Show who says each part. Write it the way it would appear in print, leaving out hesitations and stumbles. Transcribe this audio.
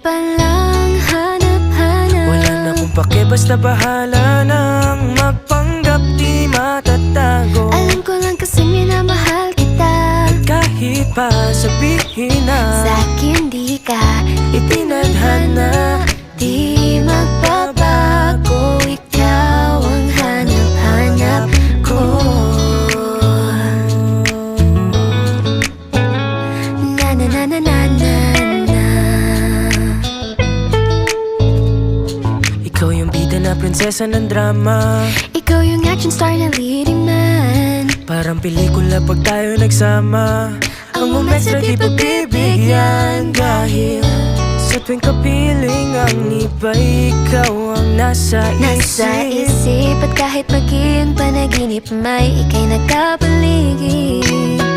Speaker 1: palang hanap-hanap.
Speaker 2: Wala na akong pake, basta bahala nang magpanggap di matatago.
Speaker 1: Alam ko lang kasing minamahal kita,
Speaker 2: at kahit pa sabihin na
Speaker 1: sa'kin di ka
Speaker 2: itinadhana,
Speaker 1: di magbabago. Ikaw ang hanap-hanap ko. Na na na na na na na.
Speaker 2: ikaw yung bida na prinsesa ng drama.
Speaker 1: Ikaw yung action star na leading man.
Speaker 2: Parang pelikula pag tayo nagsama. Ang umextra di pagbibigyan, dahil sa tuwing kapiling ang iba, ikaw ang nasa
Speaker 1: isip. At kahit maging panaginip, may ika'y nagkapaligid.